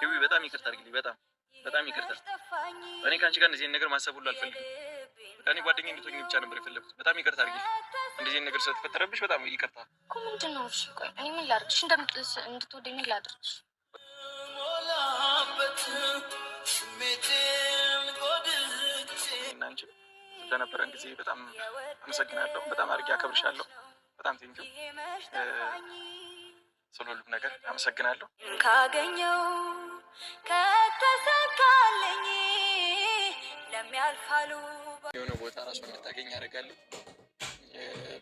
ይዊ በጣም ይቅርታ አድርግልኝ። በጣም ይቅርታ። እኔ ከአንቺ ጋር እንደዚህ ነገር ማሰብ ሁሉ አልፈልግም። ከእኔ ጓደኛዬ እንድትሆኚ ብቻ ነበር የፈለኩት። በጣም ይቅርታ አድርግልኝ። እንደዚህ ነገር ስለተፈጠረብሽ በጣም ይቅርታ እኮ። ምንድን ነው? እሺ ቆይ እኔ ምን ላድርግሽ? እንድትወደኝ ምን ላድርግሽ? እናንቺ ስለነበረን ጊዜ በጣም አመሰግናለሁ። በጣም አድርጌ አከብርሻለሁ። በጣም ቴንኪው ስለ ሁሉም ነገር አመሰግናለሁ። ካገኘው ከተሳካልኝ ለሚያልፋሉ የሆነ ቦታ ራሱ እንድታገኝ ያደርጋለሁ።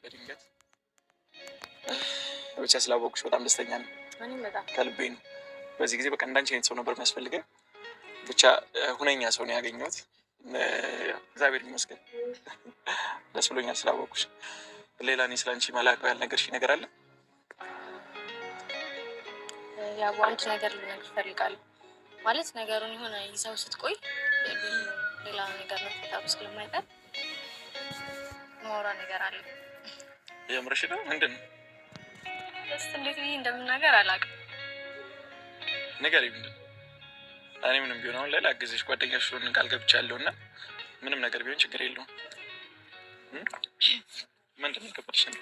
በድንገት ብቻ ስላወቅሽ በጣም ደስተኛ ነኝ። ከልቤ ነው። በዚህ ጊዜ በቃ እንዳንቺ አይነት ሰው ነበር የሚያስፈልገኝ። ብቻ ሁነኛ ሰው ነው ያገኘሁት። እግዚአብሔር ይመስገን። ደስ ብሎኛል ስላወቅሽ። ሌላ እኔ ስለ አንቺ ማላውቀው ያልነገርሽኝ ነገር አለ? ያው አንድ ነገር ልነግርሽ እፈልጋለሁ። ማለት ነገሩን የሆነ ይዘው ስትቆይ ሌላ ነገር ነው ተጣጣ ስለማይቀር ሞራ ነገር አለ። የምርሽ ነው? ምንድን ነው? ደስ እንዴት ብዬ እንደምናገር አላውቅም። ንገሪኝ። ምንድን ነው? እኔ ምንም ቢሆን አሁን ላይ ላግዝሽ ጓደኛሽ ሆነን ቃል ገብቻለሁ እና ምንም ነገር ቢሆን ችግር የለውም። ምንድን ነው የከበደሽ ነው?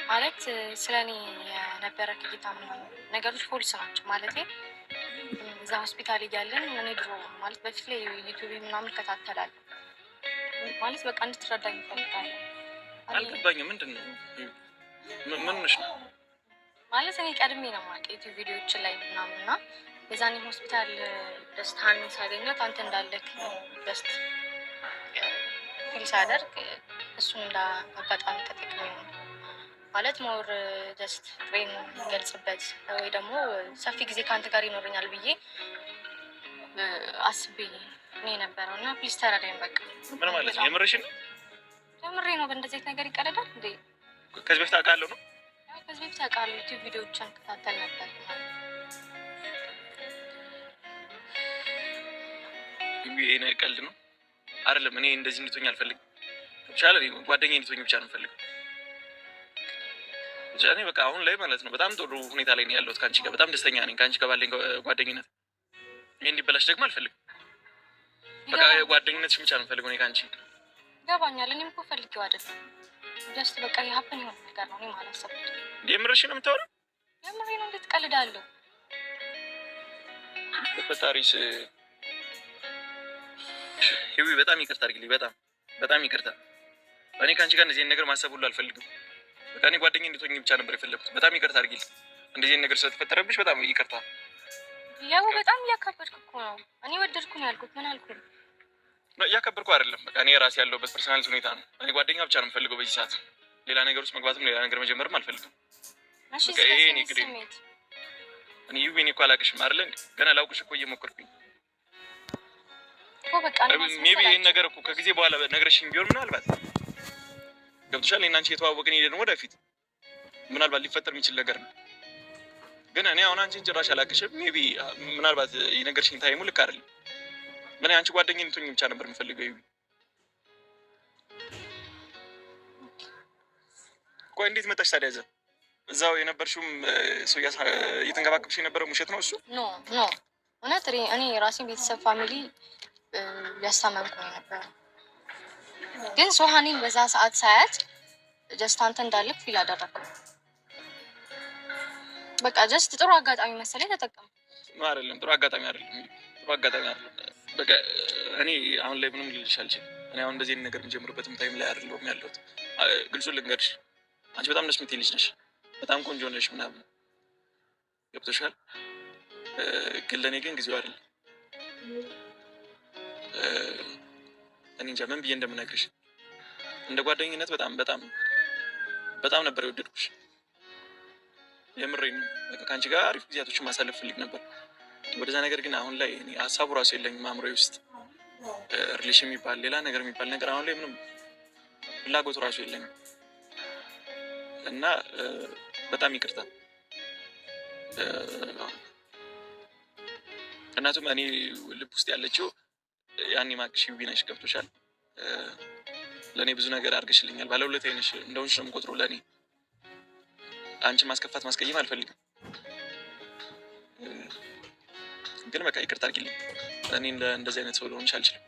ማለት ስለኔ የነበረ እይታ ምናምን ነገሮች ፖሊስ ናቸው። ማለት እዛ ሆስፒታል እያለን እኔ ድሮ ማለት በፊት ላይ ዩቲዩብ ምናምን እከታተላለሁ። ማለት በቃ እንድትረዳኝ እፈልጋለሁ። አልገባኝም። ምንድን ነው? ምን ሆነሽ ነው? ማለት እኔ ቀድሜ ነው የማውቅ ዩቲዩብ ቪዲዮዎችን ላይ ምናምን እና የዛኔ ሆስፒታል ደስታን ሳገኛት አንተ እንዳለክ ደስት ፊል ሳደርግ እሱን እንደ አጋጣሚ ተጠቅሜ ነው ማለት ሞር ጀስት ፍሬን ገልጽበት ወይ ደግሞ ሰፊ ጊዜ ከአንተ ጋር ይኖረኛል ብዬ አስቤ ነው የነበረው እና ፕሊዝ ተረዳኝ። በቃ ምን ማለት ነው? የምርሽ ነው? የምሬ ነው። በእንደዚህ ነገር ይቀደዳል እንዴ? ከዚህ በፊት አውቃለሁ ነው? ከዚህ በፊት አውቃለሁ። ዩቲዩብ ቪዲዮዎችን ከታተል ነበር። ይሄ ቀልድ ነው አይደለም። እኔ እንደዚህ እንድትሆኝ አልፈልግም። ብቻለ ጓደኛዬ እንድትሆኝ ብቻ ነው የምፈልገው። እኔ በቃ አሁን ላይ ማለት ነው በጣም ጥሩ ሁኔታ ላይ ነው ያለሁት። ከአንቺ ጋር በጣም ደስተኛ ነኝ። ከአንቺ ጋር ባለኝ ጓደኝነት ይሄ እንዲበላሽ ደግሞ አልፈልግም። በቃ ጓደኝነትሽ ብቻ ነው የምፈልገው እኔ ከአንቺ። ይገባኛል። እኔም እኮ ፈልጌው አይደለም። ጀስት በቃ የሀፕን የሆነ ነገር ነው። እኔ ማለት ሰብኩት። የምርሽ ነው የምታወራው? የምሬ ነው። እንዴት ቀልዳለሁ? በፈጣሪስ ይዊ በጣም ይቅርታ አድርግልኝ። በጣም ይቅርታ። እኔ ከአንቺ ጋር እንደዚህ ነገር ማሰብ ሁሉ አልፈልግም። በቃ እኔ ጓደኛዬ እንድትሆኚ ብቻ ነበር የፈለኩት። በጣም ይቅርታ አድርጊልኝ። እንደዚህ ነገር ስለተፈጠረብሽ በጣም ይቅርታ። ያው በጣም እያከበድኩ እኮ ነው። እኔ ወደድኩ ነው ያልኩት። ምን አልኩኝ? እያከበድኩ አይደለም። በቃ እኔ ራሴ ያለሁበት ፐርሰናል ሁኔታ ነው። እኔ ጓደኛ ብቻ ነው የምፈልገው በዚህ ሰዓት። ሌላ ነገር ውስጥ መግባትም ሌላ ነገር መጀመርም አልፈልግም። እሺ ይሄ እኔ ግዴታ ነው። እኔ ይሄን እኮ አላውቅሽም አይደል እንዴ? ገና ላውቅሽ እኮ እየሞከርኩኝ እኮ በቃ ነው። ሜቢ ይሄን ነገር እኮ ከጊዜ በኋላ ነግረሽኝ ቢሆን ምናልባት ገብቶሻል። እኔና አንቺ የተዋወቅን ሄደን ወደፊት ምናልባት ሊፈጠር የሚችል ነገር ነው። ግን እኔ አሁን አንቺን ጭራሽ አላውቅሽም። ሜቢ ምናልባት የነገርሽኝ ታይሙ ልክ አይደለም። ምን አንቺ ጓደኛዬ እንድትሆኚ ብቻ ነበር የምፈልገው። ይሄ ቆይ እንዴት መጣሽ ታዲያ? እዛው የነበርሽውም ሰው እየተንከባከብሽ የነበረው ውሸት ነው እሱ? ኖ እውነት እኔ የራሴን ቤተሰብ ፋሚሊ ያስታመምኩ ነው የነበረው። ግን ሶሃኒን በዛ ሰዓት ሳያት ጀስት አንተ እንዳልክ ፊል አደረኩ። በቃ ጀስት ጥሩ አጋጣሚ መሰለኝ ተጠቀም ነው አይደለም? ጥሩ አጋጣሚ አይደለም። በቃ እኔ አሁን ላይ ምንም ልልሽ አልችልም። እኔ አሁን እንደዚህ ነገር የምጀምርበትም ታይም ላይ አይደለሁም ያለሁት። ግልጹን ልንገርሽ፣ አንቺ በጣም ደስ የምትይ ልጅ ነሽ፣ በጣም ቆንጆ ነሽ ምናምን ገብቶሻል። ግን ለእኔ ግን ጊዜው አይደለም። እኔ እንጃ ምን ብዬ እንደምነግርሽ። እንደ ጓደኝነት በጣም ነበር የወደድኩሽ። የምሬን ነው። በቃ ከአንቺ ጋር አሪፍ ጊዜያቶችን ማሳለፍ ፈልግ ነበር። ወደዛ ነገር ግን አሁን ላይ እኔ ሀሳቡ ራሱ የለኝም አእምሮዬ ውስጥ። ሪሌሽን የሚባል ሌላ ነገር አሁን ላይ ምንም ፍላጎቱ ራሱ የለኝም እና በጣም ይቅርታ። እናቱም እኔ ልብ ውስጥ ያለችው ያኔ ማቅሽ ይዊ ነሽ። ገብቶሻል። ለእኔ ብዙ ነገር አድርገሽልኛል። ባለውለታዬ ነሽ። እንደሆንሽ ነው የምቆጥረው ለእኔ። አንቺን ማስከፋት ማስቀየም አልፈልግም። ግን በቃ ይቅርታ አድርጊልኝ። እኔ እንደዚህ አይነት ሰው ልሆንሽ አልችልም።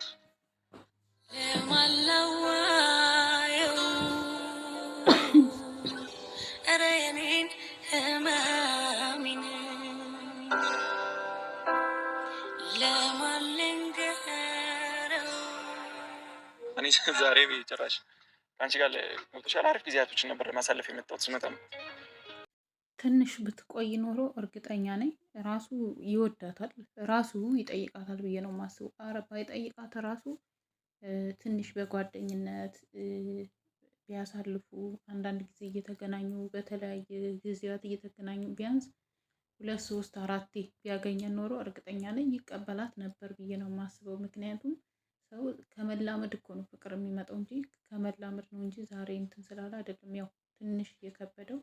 እኔ ዛሬ ጭራሽ ከአንቺ ጋር ገብቶሻል። አሪፍ ጊዜያቶችን ነበር ማሳለፍ የመጣሁት ስመጣ ነው። ትንሽ ብትቆይ ኖሮ እርግጠኛ ነኝ ራሱ ይወዳታል፣ ራሱ ይጠይቃታል ብዬ ነው የማስበው። ኧረ ባይጠይቃት ራሱ ትንሽ በጓደኝነት ቢያሳልፉ አንዳንድ ጊዜ እየተገናኙ በተለያየ ጊዜያት እየተገናኙ ቢያንስ 2 3 4 ቢያገኘን ኖሮ እርግጠኛ ነኝ ይቀበላት ነበር ብዬ ነው የማስበው። ምክንያቱም ሰው ከመላመድ እኮ ነው ፍቅር የሚመጣው እንጂ ከመላመድ ነው እንጂ ዛሬ እንትን ስላለ አይደለም። ያው ትንሽ የከበደው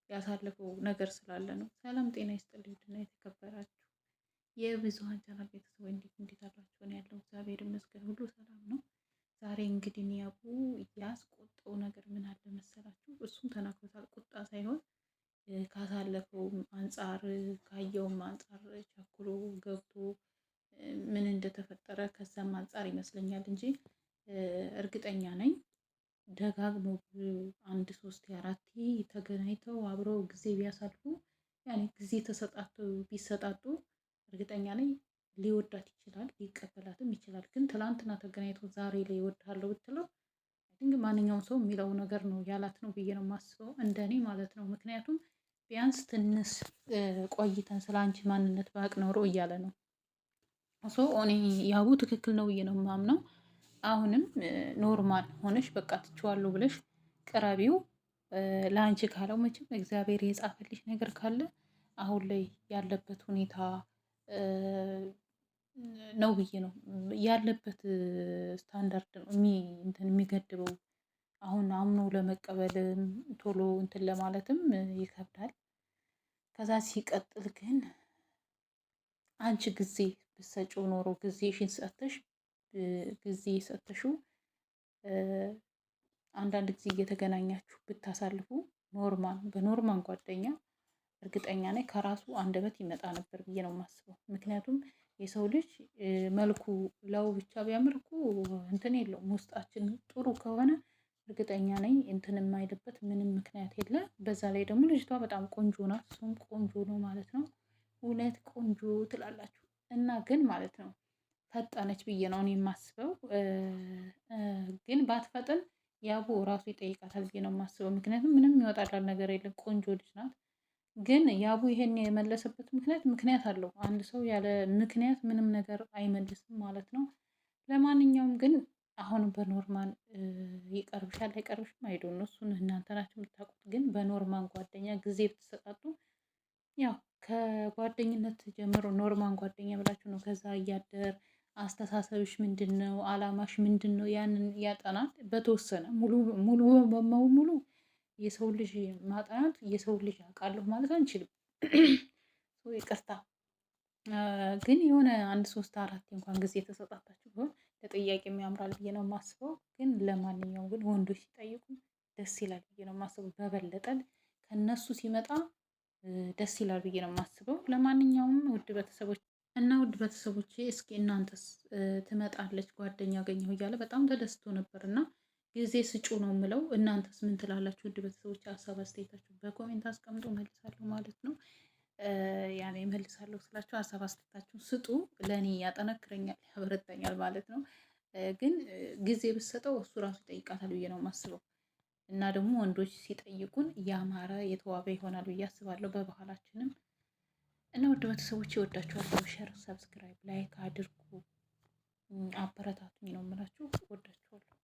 ያሳለፈው ነገር ስላለ ነው። ሰላም ጤና ይስጥልኝ እና የተከበራችሁ የብዙኃን ቻናል ቤተሰብ እንዴት አላችሁ? ነው ያለው። እግዚአብሔር ይመስገን ሁሉ ሰላም ነው። ዛሬ እንግዲህ ያቡ ያስቆጣው ነገር ምን አለ መሰላችሁ? እሱም ተናግሮታል። ቁጣ ሳይሆን ካሳለፈውም አንጻር ካየውም አንጻር ቸኩሎ ገብቶ ምን እንደተፈጠረ ከዛም አንጻር ይመስለኛል እንጂ እርግጠኛ ነኝ ደጋግሞ 1 3 4 ተገናኝተው አብረው ጊዜ ቢያሳልፉ ያኔ ጊዜ ቢሰጣጡ እርግጠኛ ነኝ ሊወዳት ይችላል፣ ሊቀበላትም ይችላል። ግን ትላንትና ተገናኝቶ ዛሬ ላይ እወድሃለሁ ብትለው እንግዲህ ማንኛውም ሰው የሚለው ነገር ነው ያላት ነው ብዬ ነው የማስበው፣ እንደኔ ማለት ነው። ምክንያቱም ቢያንስ ትንሽ ቆይተን ስለ አንቺ ማንነት ባቅ ኖሮ እያለ ነው። እኔ ያቡ ትክክል ነው ብዬ ነው የማምነው። አሁንም ኖርማል ሆነሽ በቃ ትችዋለሁ ብለሽ ቅረቢው። ለአንቺ ካለው መቼም እግዚአብሔር የጻፈልሽ ነገር ካለ አሁን ላይ ያለበት ሁኔታ ነው ብዬ ነው ያለበት ስታንዳርድ ነው የሚገድበው። አሁን አምኖ ለመቀበልም ቶሎ እንትን ለማለትም ይከብዳል። ከዛ ሲቀጥል ግን አንቺ ጊዜ ብትሰጪው ኖሮ ጊዜሽን ሰጥተሽው አንዳንድ ጊዜ እየተገናኛችሁ ብታሳልፉ በኖርማል ጓደኛ እርግጠኛ ነኝ ከራሱ አንደበት ይመጣ ነበር ብዬ ነው የማስበው። ምክንያቱም የሰው ልጅ መልኩ ለው ብቻ ቢያምር እኮ እንትን የለውም። ውስጣችን ጥሩ ከሆነ እርግጠኛ ነኝ እንትን የማይልበት ምንም ምክንያት የለ። በዛ ላይ ደግሞ ልጅቷ በጣም ቆንጆ ናት፣ እሱም ቆንጆ ነው ማለት ነው። እውነት ቆንጆ ትላላችሁ እና ግን ማለት ነው ፈጠነች ብዬ ነው እኔ የማስበው። ግን ባትፈጥን ያቡ ራሱ ይጠይቃታል ብዬ ነው የማስበው። ምክንያቱም ምንም ይወጣላል ነገር የለም፣ ቆንጆ ልጅ ናት። ግን ያቡ ይሄን የመለሰበት ምክንያት አለው። አንድ ሰው ያለ ምክንያት ምንም ነገር አይመልስም ማለት ነው። ለማንኛውም ግን አሁን በኖርማል ይቀርብሻል አይቀርብሽም አይዶን ነው፣ እሱን እናንተ ናችሁ የምታውቁት። ግን በኖርማል ጓደኛ ጊዜ ብትሰጣጡ ያው ከጓደኝነት ጀምሮ ኖርማል ጓደኛ ብላችሁ ነው። ከዛ እያደር አስተሳሰብሽ ምንድን ነው፣ አላማሽ ምንድን ነው፣ ያንን ያጠናል በተወሰነ ሙሉ የሰው ልጅ ማጥናት የሰው ልጅ አውቃለሁ ማለት አንችልም። ይቅርታ ግን የሆነ 1 3 4 እንኳን ጊዜ ተሰጣጣችሁ ቢሆን ለጥያቄ የሚያምራል ብዬ ነው የማስበው። ግን ለማንኛውም ግን ወንዶች ሲጠይቁ ደስ ይላል ብዬ ነው የማስበው። በበለጠ ከነሱ ሲመጣ ደስ ይላል ብዬ ነው የማስበው። ለማንኛውም ውድ ቤተሰቦቼ እስኪ እናንተስ ትመጣለች ጓደኛ አገኘሁ እያለ በጣም ተደስቶ ነበር እና ጊዜ ስጩ ነው የምለው። እናንተስ ምን ትላላችሁ? ውድ ቤተሰቦች ሀሳብ አስተያየታችሁ በኮሜንት አስቀምጦ መልሳለሁ ማለት ነው። ያኔ መልሳለሁ ስላችሁ ሀሳብ አስተያየታችሁን ስጡ። ለእኔ ያጠነክረኛል፣ ያበረታኛል ማለት ነው። ግን ጊዜ ብትሰጠው እሱ ራሱ ይጠይቃታል ብዬ ነው የማስበው። እና ደግሞ ወንዶች ሲጠይቁን ያማረ የተዋበ ይሆናል ብዬ አስባለሁ በባህላችንም። እና ውድ ቤተሰቦች ወዳችኋለሁ። ሸር፣ ሰብስክራይብ፣ ላይክ አድርጉ፣ አበረታቱኝ ነው የምላችሁ። ወዳችኋለሁ።